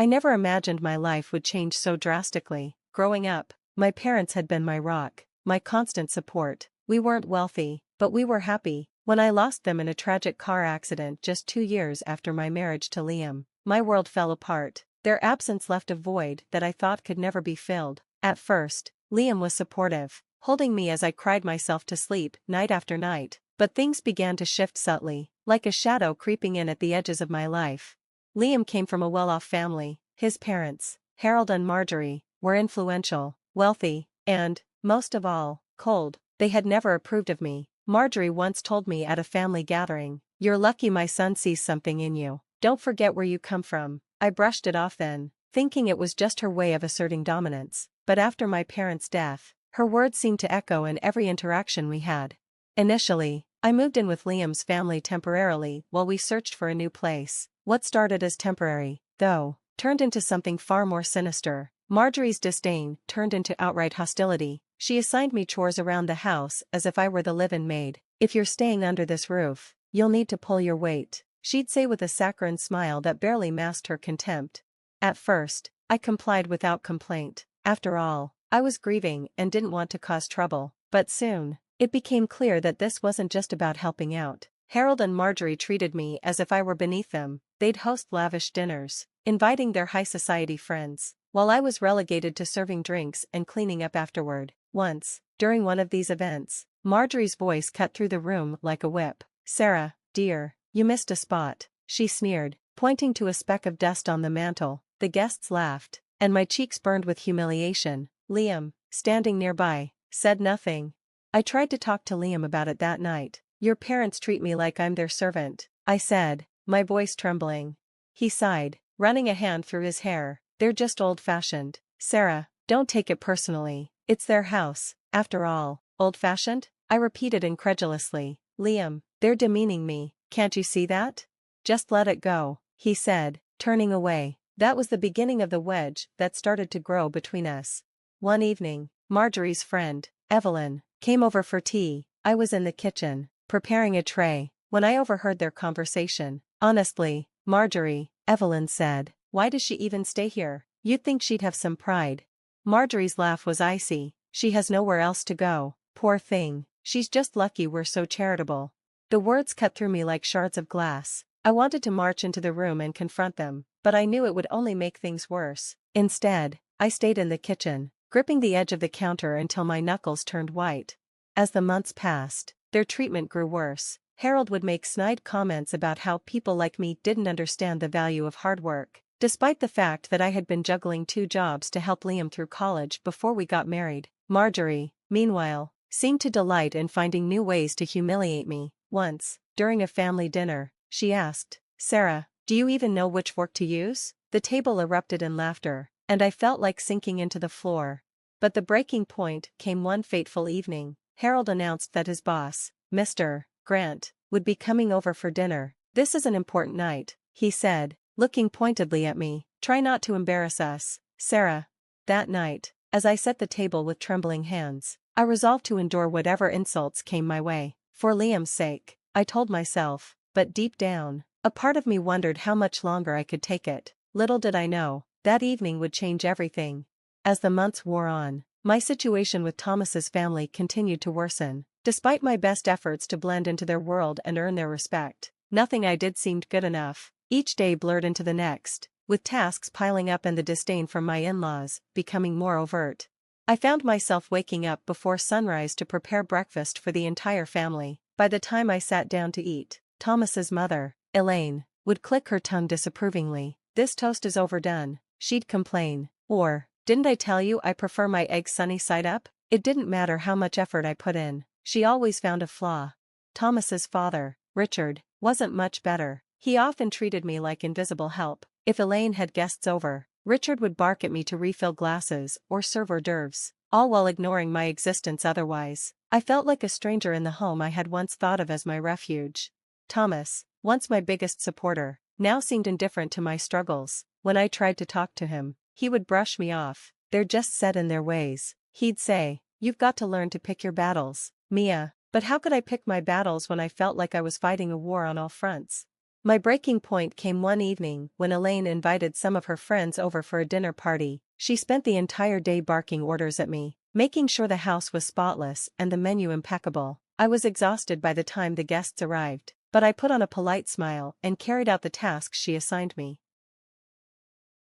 I never imagined my life would change so drastically. Growing up, my parents had been my rock, my constant support. We weren't wealthy, but we were happy. When I lost them in a tragic car accident just 2 years after my marriage to Liam, my world fell apart. Their absence left a void that I thought could never be filled. At first, Liam was supportive, holding me as I cried myself to sleep night after night, but things began to shift subtly, like a shadow creeping in at the edges of my life. Liam came from a well-off family. His parents, Harold and Marjorie, were influential, wealthy, and, most of all, cold. They had never approved of me. Marjorie once told me at a family gathering, "You're lucky my son sees something in you. Don't forget where you come from." I brushed it off then, thinking it was just her way of asserting dominance, but after my parents' death, her words seemed to echo in every interaction we had. Initially, I moved in with Liam's family temporarily while we searched for a new place. What started as temporary, though, turned into something far more sinister. Marjorie's disdain turned into outright hostility. She assigned me chores around the house as if I were the live-in maid. "If you're staying under this roof, you'll need to pull your weight," she'd say with a saccharine smile that barely masked her contempt. At first, I complied without complaint. After all, I was grieving and didn't want to cause trouble. But soon, it became clear that this wasn't just about helping out. Harold and Marjorie treated me as if I were beneath them. They'd host lavish dinners, inviting their high society friends, while I was relegated to serving drinks and cleaning up afterward. Once, during one of these events, Marjorie's voice cut through the room like a whip. "Sarah, dear, you missed a spot," she sneered, pointing to a speck of dust on the mantel. The guests laughed, and my cheeks burned with humiliation. Liam, standing nearby, said nothing. I tried to talk to Liam about it that night. "Your parents treat me like I'm their servant," I said, my voice trembling. He sighed, running a hand through his hair. "They're just old-fashioned. Sarah, don't take it personally. It's their house, after all." "Old-fashioned?" I repeated incredulously. "Liam, they're demeaning me, can't you see that?" "Just let it go," he said, turning away. That was the beginning of the wedge that started to grow between us. One evening, Marjorie's friend, Evelyn, came over for tea. I was in the kitchen, preparing a tray, when I overheard their conversation. "Honestly, Marjorie," Evelyn said, "why does she even stay here? You'd think she'd have some pride." Marjorie's laugh was icy. "She has nowhere else to go, poor thing. She's just lucky we're so charitable." The words cut through me like shards of glass. I wanted to march into the room and confront them, but I knew it would only make things worse. Instead, I stayed in the kitchen, gripping the edge of the counter until my knuckles turned white. As the months passed, their treatment grew worse. Harold would make snide comments about how people like me didn't understand the value of hard work, despite the fact that I had been juggling 2 jobs to help Liam through college before we got married. Marjorie, meanwhile, seemed to delight in finding new ways to humiliate me. Once, during a family dinner, she asked, "Sarah, do you even know which fork to use?" The table erupted in laughter, and I felt like sinking into the floor. But the breaking point came one fateful evening. Harold announced that his boss, Mr. Grant, would be coming over for dinner. "This is an important night," he said, looking pointedly at me. "Try not to embarrass us, Sarah." That night, as I set the table with trembling hands, I resolved to endure whatever insults came my way. For Liam's sake, I told myself, but deep down, a part of me wondered how much longer I could take it. Little did I know, that evening would change everything. As the months wore on, my situation with Thomas's family continued to worsen. Despite my best efforts to blend into their world and earn their respect, nothing I did seemed good enough. Each day blurred into the next, with tasks piling up and the disdain from my in-laws becoming more overt. I found myself waking up before sunrise to prepare breakfast for the entire family. By the time I sat down to eat, Thomas's mother, Elaine, would click her tongue disapprovingly. "This toast is overdone," she'd complain. Or, "Didn't I tell you I prefer my eggs sunny side up?" It didn't matter how much effort I put in, she always found a flaw. Thomas's father, Richard, wasn't much better. He often treated me like invisible help. If Elaine had guests over, Richard would bark at me to refill glasses or serve hors d'oeuvres, all while ignoring my existence otherwise. I felt like a stranger in the home I had once thought of as my refuge. Thomas, once my biggest supporter, now seemed indifferent to my struggles. When I tried to talk to him, he would brush me off. "They're just set in their ways," he'd say. "You've got to learn to pick your battles, Mia." But how could I pick my battles when I felt like I was fighting a war on all fronts? My breaking point came one evening when Elaine invited some of her friends over for a dinner party. She spent the entire day barking orders at me, making sure the house was spotless and the menu impeccable. I was exhausted by the time the guests arrived, but I put on a polite smile and carried out the tasks she assigned me.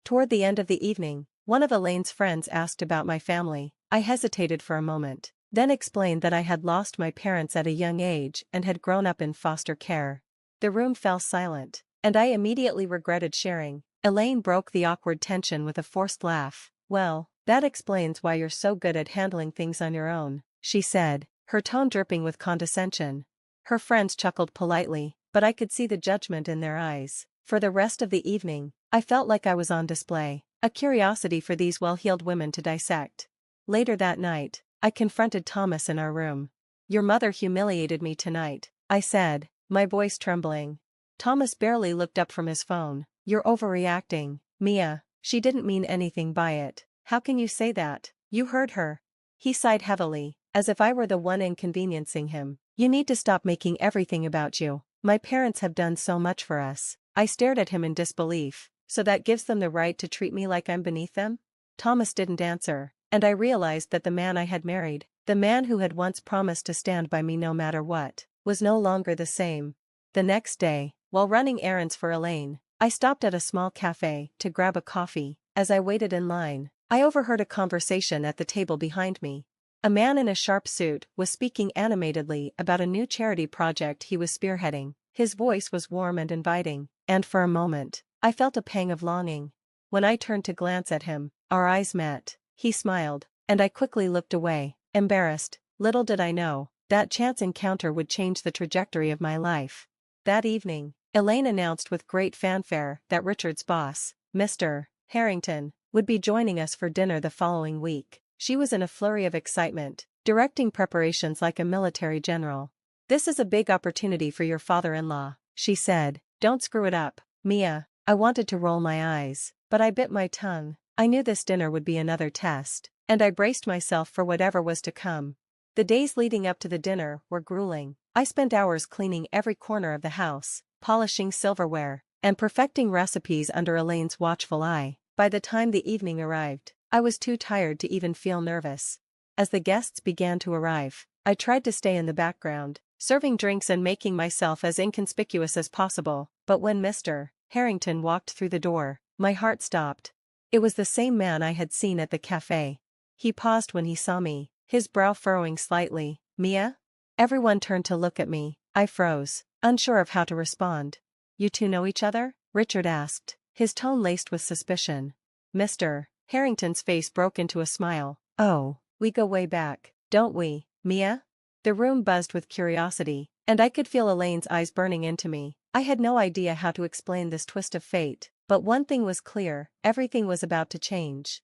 Toward the end of the evening, one of Elaine's friends asked about my family. I hesitated for a moment, then explained that I had lost my parents at a young age and had grown up in foster care. The room fell silent, and I immediately regretted sharing. Elaine broke the awkward tension with a forced laugh. "Well, that explains why you're so good at handling things on your own," she said, her tone dripping with condescension. Her friends chuckled politely, but I could see the judgment in their eyes. For the rest of the evening, I felt like I was on display, a curiosity for these well-heeled women to dissect. Later that night, I confronted Thomas in our room. "Your mother humiliated me tonight," I said, my voice trembling. Thomas barely looked up from his phone. "You're overreacting, Mia. She didn't mean anything by it." "How can you say that? You heard her." He sighed heavily, as if I were the one inconveniencing him. "You need to stop making everything about you. My parents have done so much for us." I stared at him in disbelief. "So that gives them the right to treat me like I'm beneath them?" Thomas didn't answer, and I realized that the man I had married, the man who had once promised to stand by me no matter what, was no longer the same. The next day, while running errands for Elaine, I stopped at a small cafe to grab a coffee. As I waited in line, I overheard a conversation at the table behind me. A man in a sharp suit was speaking animatedly about a new charity project he was spearheading. His voice was warm and inviting, and for a moment, I felt a pang of longing. When I turned to glance at him, our eyes met. He smiled, and I quickly looked away, embarrassed. Little did I know, that chance encounter would change the trajectory of my life. That evening, Elaine announced with great fanfare that Richard's boss, Mr. Harrington, would be joining us for dinner the following week. She was in a flurry of excitement, directing preparations like a military general. "This is a big opportunity for your father-in-law," she said. "Don't screw it up, Mia." I wanted to roll my eyes, but I bit my tongue. I knew this dinner would be another test, and I braced myself for whatever was to come. The days leading up to the dinner were grueling. I spent hours cleaning every corner of the house, polishing silverware, and perfecting recipes under Elaine's watchful eye. By the time the evening arrived, I was too tired to even feel nervous. As the guests began to arrive, I tried to stay in the background, serving drinks and making myself as inconspicuous as possible. But when Mr. Harrington walked through the door, my heart stopped. It was the same man I had seen at the cafe. He paused when he saw me, his brow furrowing slightly. "Mia?" Everyone turned to look at me. I froze, unsure of how to respond. "You two know each other?" Richard asked, his tone laced with suspicion. Mr. Harrington's face broke into a smile. "Oh, we go way back, don't we, Mia?" The room buzzed with curiosity, and I could feel Elaine's eyes burning into me. I had no idea how to explain this twist of fate, but one thing was clear: everything was about to change.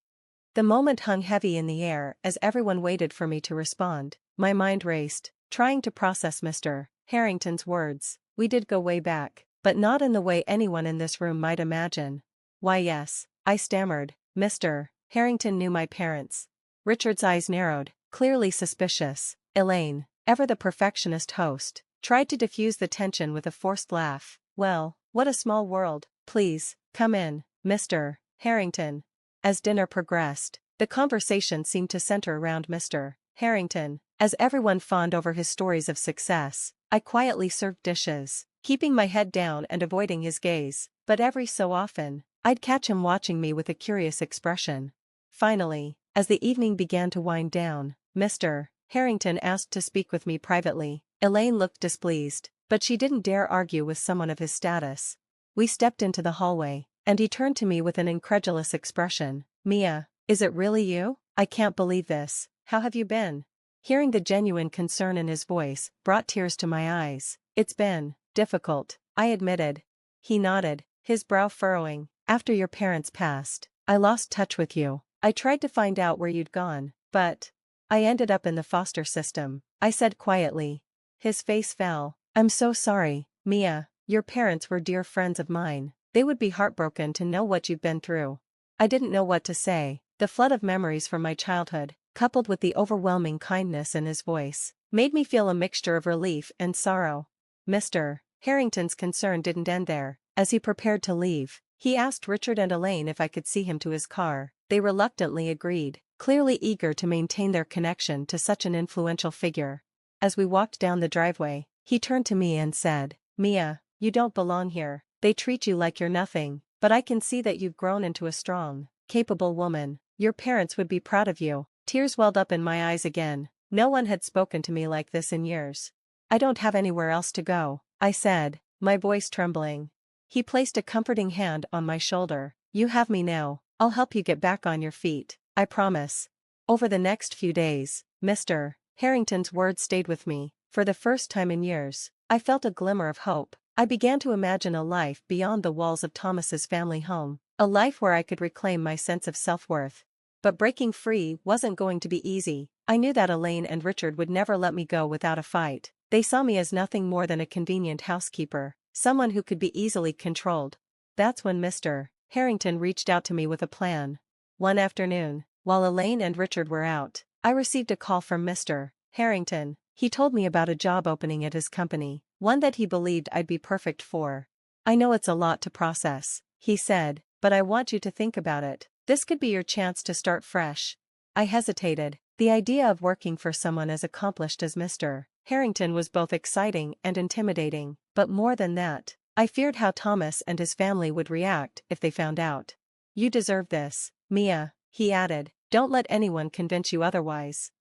The moment hung heavy in the air as everyone waited for me to respond. My mind raced, trying to process Mr. Harrington's words. "We did go way back, but not in the way anyone in this room might imagine." "Why yes," I stammered. "Mr. Harrington knew my parents." Richard's eyes narrowed, clearly suspicious. Elaine, ever the perfectionist host, tried to diffuse the tension with a forced laugh. "Well, what a small world. Please, come in, Mr. Harrington." As dinner progressed, the conversation seemed to center around Mr. Harrington. As everyone fawned over his stories of success, I quietly served dishes, keeping my head down and avoiding his gaze. But every so often, I'd catch him watching me with a curious expression. Finally, as the evening began to wind down, Mr. Harrington asked to speak with me privately. Elaine looked displeased, but she didn't dare argue with someone of his status. We stepped into the hallway, and he turned to me with an incredulous expression. "Mia, is it really you? I can't believe this. How have you been?" Hearing the genuine concern in his voice brought tears to my eyes. "It's been difficult," I admitted. He nodded, his brow furrowing. "After your parents passed, I lost touch with you. I tried to find out where you'd gone, but I ended up in the foster system," I said quietly. His face fell. "I'm so sorry, Mia. Your parents were dear friends of mine. They would be heartbroken to know what you've been through." I didn't know what to say. The flood of memories from my childhood, coupled with the overwhelming kindness in his voice, made me feel a mixture of relief and sorrow. Mr. Harrington's concern didn't end there. As he prepared to leave, he asked Richard and Elaine if I could see him to his car. They reluctantly agreed, clearly eager to maintain their connection to such an influential figure. As we walked down the driveway, he turned to me and said, "Mia, you don't belong here. They treat you like you're nothing, but I can see that you've grown into a strong, capable woman. Your parents would be proud of you." Tears welled up in my eyes again. No one had spoken to me like this in years. "I don't have anywhere else to go," I said, my voice trembling. He placed a comforting hand on my shoulder. "You have me now. I'll help you get back on your feet, I promise." Over the next few days, Mr. Harrington's words stayed with me. For the first time in years, I felt a glimmer of hope. I began to imagine a life beyond the walls of Thomas's family home, a life where I could reclaim my sense of self-worth. But breaking free wasn't going to be easy. I knew that Elaine and Richard would never let me go without a fight. They saw me as nothing more than a convenient housekeeper, someone who could be easily controlled. That's when Mr. Harrington reached out to me with a plan. One afternoon, while Elaine and Richard were out, I received a call from Mr. Harrington. He told me about a job opening at his company, one that he believed I'd be perfect for. "I know it's a lot to process," he said, "but I want you to think about it. This could be your chance to start fresh." I hesitated. The idea of working for someone as accomplished as Mr. Harrington was both exciting and intimidating, but more than that, I feared how Thomas and his family would react if they found out. "You deserve this, Mia," he added. "Don't let anyone convince you otherwise."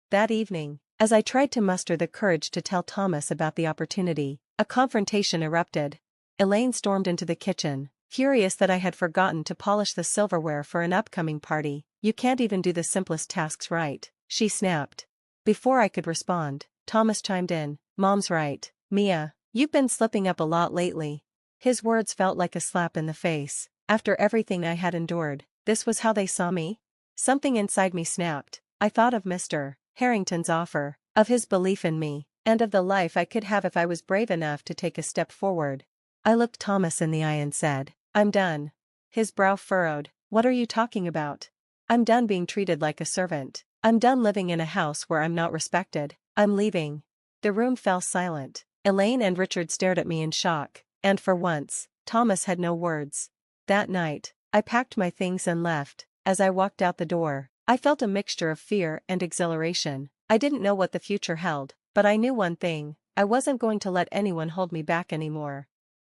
That evening, as I tried to muster the courage to tell Thomas about the opportunity, a confrontation erupted. Elaine stormed into the kitchen, furious that I had forgotten to polish the silverware for an upcoming party. "You can't even do the simplest tasks right," she snapped. Before I could respond, Thomas chimed in, "Mom's right, Mia, you've been slipping up a lot lately." His words felt like a slap in the face. After everything I had endured, this was how they saw me? Something inside me snapped. I thought of Mr. Harrington's offer, of his belief in me, and of the life I could have if I was brave enough to take a step forward. I looked Thomas in the eye and said, "I'm done." His brow furrowed. "What are you talking about?" "I'm done being treated like a servant. I'm done living in a house where I'm not respected. I'm leaving." The room fell silent. Elaine and Richard stared at me in shock, and for once, Thomas had no words. That night, I packed my things and left. As I walked out the door, I felt a mixture of fear and exhilaration. I didn't know what the future held, but I knew one thing: I wasn't going to let anyone hold me back anymore.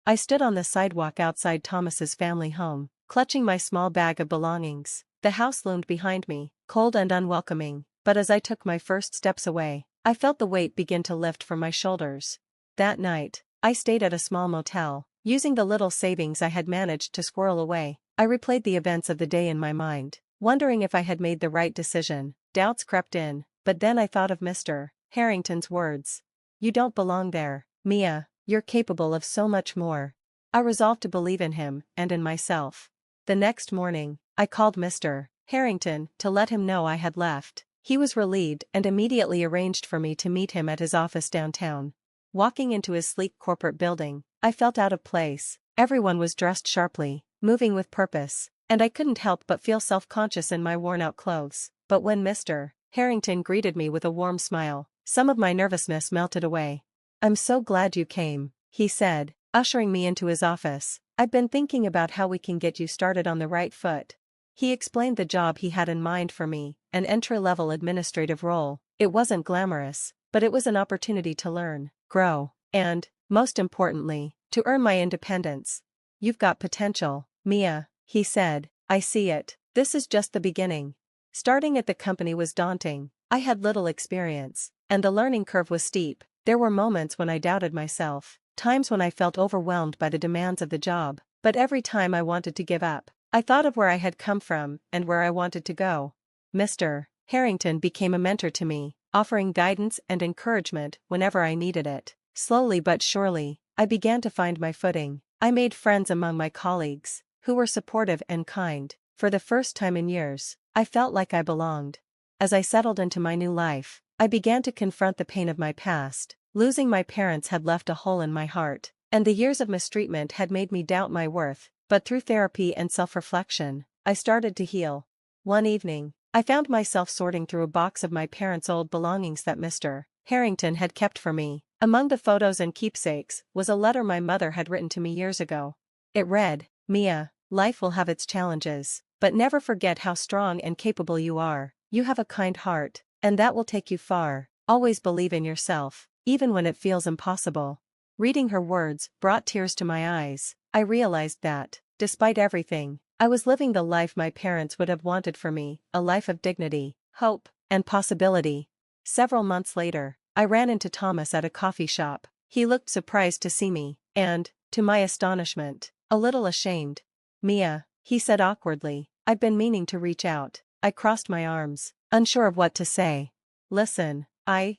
I stood on the sidewalk outside Thomas's family home, clutching my small bag of belongings. The house loomed behind me, cold and unwelcoming, but as I took my first steps away, I felt the weight begin to lift from my shoulders. That night, I stayed at a small motel, using the little savings I had managed to squirrel away. I replayed the events of the day in my mind, wondering if I had made the right decision. Doubts crept in, but then I thought of Mr. Harrington's words. "You don't belong there, Mia, you're capable of so much more." I resolved to believe in him and in myself. The next morning, I called Mr. Harrington to let him know I had left. He was relieved and immediately arranged for me to meet him at his office downtown. Walking into his sleek corporate building, I felt out of place. Everyone was dressed sharply, moving with purpose, and I couldn't help but feel self-conscious in my worn-out clothes. But when Mr. Harrington greeted me with a warm smile, some of my nervousness melted away. "I'm so glad you came," he said, ushering me into his office. "I've been thinking about how we can get you started on the right foot." He explained the job he had in mind for me, an entry-level administrative role. It wasn't glamorous, but it was an opportunity to learn, grow, and, most importantly, to earn my independence. "You've got potential, Mia," he said. "I see it. This is just the beginning." Starting at the company was daunting. I had little experience, and the learning curve was steep. There were moments when I doubted myself, times when I felt overwhelmed by the demands of the job, but every time I wanted to give up, I thought of where I had come from and where I wanted to go. Mr. Harrington became a mentor to me, offering guidance and encouragement whenever I needed it. Slowly but surely, I began to find my footing. I made friends among my colleagues, who were supportive and kind. For the first time in years, I felt like I belonged. As I settled into my new life, I began to confront the pain of my past. Losing my parents had left a hole in my heart, and the years of mistreatment had made me doubt my worth. But through therapy and self-reflection, I started to heal. One evening, I found myself sorting through a box of my parents' old belongings that Mr. Harrington had kept for me. Among the photos and keepsakes was a letter my mother had written to me years ago. It read, "Mia, life will have its challenges, but never forget how strong and capable you are. You have a kind heart, and that will take you far. Always believe in yourself, even when it feels impossible." Reading her words brought tears to my eyes. I realized that, despite everything, I was living the life my parents would have wanted for me, a life of dignity, hope, and possibility. Several months later, I ran into Thomas at a coffee shop. He looked surprised to see me, and, to my astonishment, a little ashamed. "Mia," he said awkwardly, "I've been meaning to reach out." I crossed my arms, unsure of what to say. "Listen,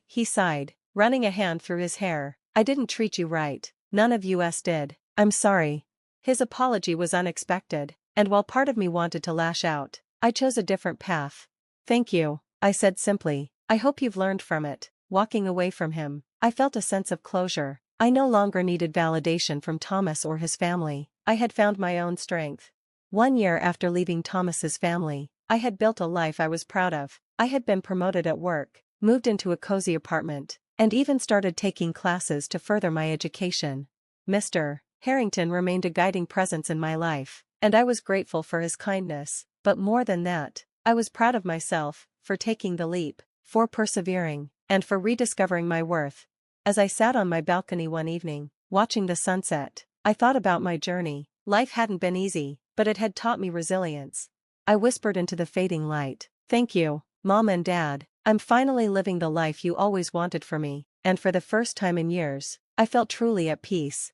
he sighed, running a hand through his hair, "I didn't treat you right. None of us did. I'm sorry." His apology was unexpected, and while part of me wanted to lash out, I chose a different path. "Thank you," I said simply. "I hope you've learned from it." Walking away from him, I felt a sense of closure. I no longer needed validation from Thomas or his family. I had found my own strength. 1 year after leaving Thomas's family, I had built a life I was proud of. I had been promoted at work, moved into a cozy apartment, and even started taking classes to further my education. Mr. Harrington remained a guiding presence in my life, and I was grateful for his kindness, but more than that, I was proud of myself, for taking the leap, for persevering, and for rediscovering my worth. As I sat on my balcony one evening, watching the sunset, I thought about my journey. Life hadn't been easy, but it had taught me resilience. I whispered into the fading light, "Thank you, Mom and Dad. I'm finally living the life you always wanted for me," and for the first time in years, I felt truly at peace.